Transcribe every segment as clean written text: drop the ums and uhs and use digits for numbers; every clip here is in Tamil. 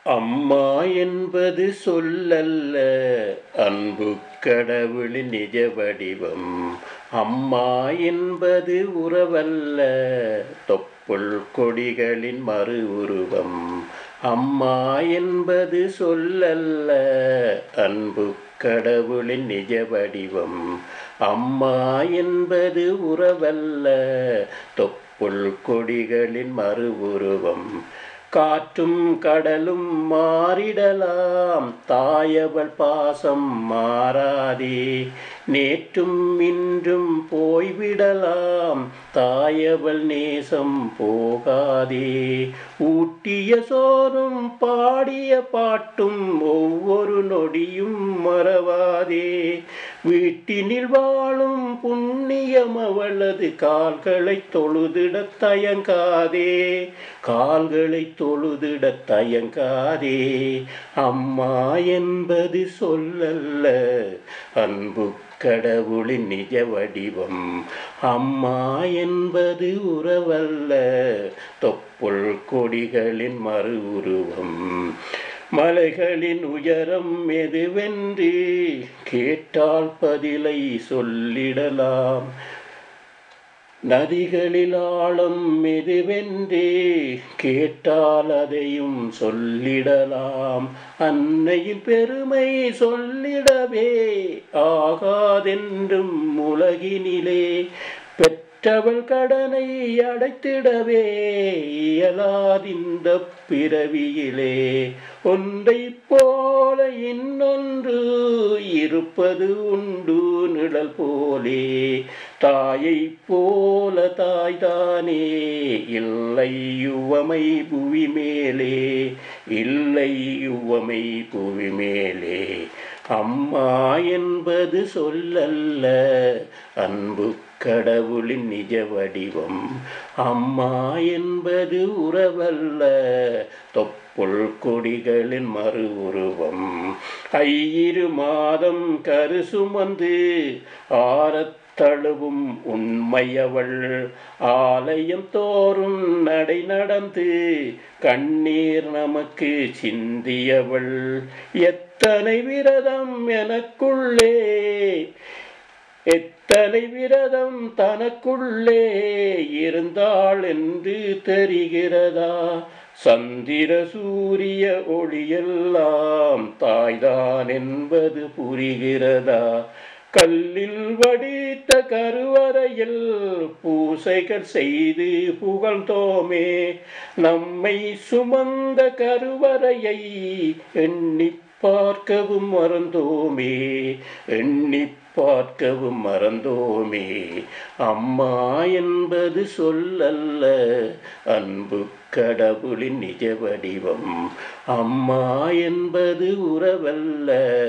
அம்மா என்பது சொல்லல்ல, அன்பு கடவுளின் நிஜ வடிவம். அம்மா என்பது உறவல்ல, தொப்புள் கொடிகளின் மறு உருவம். அம்மா என்பது சொல்லல்ல, அன்பு கடவுளின் நிஜ வடிவம். அம்மா என்பது உறவல்ல, தொப்புள் கொடிகளின் மறு உருவம். காற்றும் கடலும் மாறிடலாம், தாயவள் பாசம் மாறாதே. நேற்றும் இன்றும் போய்விடலாம், தாயவள் நேசம் போகாதே. ஊட்டிய சோறும் பாடிய பாட்டும் ஒவ்வொரு நொடியும் மறவாதே. வீட்டினில் வாழும் புண்ணியம் அவளது கால்களைத் தொழுதிடத் தயங்காதே. கால்களைத் தொழுதிடத் தயங்காதே. அம்மா என்பது சொல்லல்ல, அன்பு கடவுளின் நிஜ வடிவம். அம்மா என்பது உறவல்ல, தொப்புள் கொடிகளின் மறு உருவம். மலைகளின் உயரம் எதுவென்று கேட்டால் பதிலை சொல்லிடலாம். நதிகளில் ஆழம் எதுவென்றே கேட்டால் அதையும் சொல்லிடலாம். அன்னையின் பெருமை சொல்லிடவே ஆகாதென்றும் உலகினிலே, பெற்றவள் கடனை அடைத்திடவே இயலாதிந்த பிறவியிலே. ஒன்றை போல இன்னொன்று இருப்பது உண்டு நிழல் போலே. தாயை போல தாய்தானே இல்லை உவமை புவி மேலே, இல்லை உவமை புவி மேலே. அம்மா என்பது சொல்லல்ல, அன்பு கடவுளின் நிஜ வடிவம். அம்மா என்பது உறவல்ல, தொப்புள் கொடிகளின் மறு உருவம். ஐயிரு மாதம் கரு சுமந்து ஆரத் தழுவும் உண்மையவள், ஆலயம் தோறும் நடை நடந்து கண்ணீர் நமக்கு சிந்தியவள். எத்தனை விரதம் எனக்குள்ளே, எத்தனை விரதம் தனக்குள்ளே இருந்தாள் என்று தெரிகிறதா? சந்திர சூரிய ஒளியெல்லாம் தாய்தான் என்பது புரிகிறதா? கல்லில் வடித்த கருவறையில் பூசைகள் செய்து புகழ்ந்தோமே. நம்மை சுமந்த கருவறையை எண்ணி பார்க்கவும் மறந்தோமே, எண்ணி பார்க்கவும் மறந்தோமே. அம்மா என்பது சொல்லல்ல, அன்பு கடவுளின் நிஜ வடிவம். அம்மா என்பது உறவல்ல,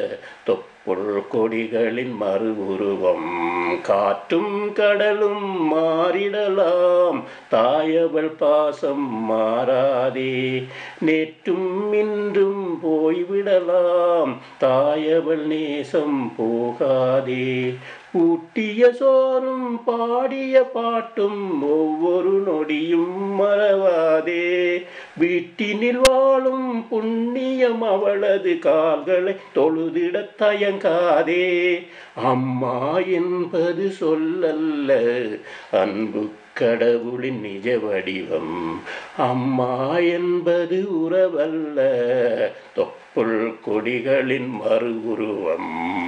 தொப்புள் கொடிகளின் மறு உருவம். காற்றும் கடலும் மாறிடலாம், தாயவள் பாசம் மாறாதே. நேற்றும் இன்றும் போய்விடலாம், தாயவள் நேசம் போகாதே. ஊட்டிய சோறும் பாடிய பாட்டும் ஒவ்வொரு நொடியும் மறவாதே. வீட்டினில் வாழும் புண்ணியம் அவளது கால்களை தொழுதிடத் தயங்காதே. அம்மா என்பது சொல்லல்ல, அன்பு கடவுளின் நிஜ வடிவம். அம்மா என்பது உறவல்ல, தொப்புள் கொடிகளின் மறு உருவம்.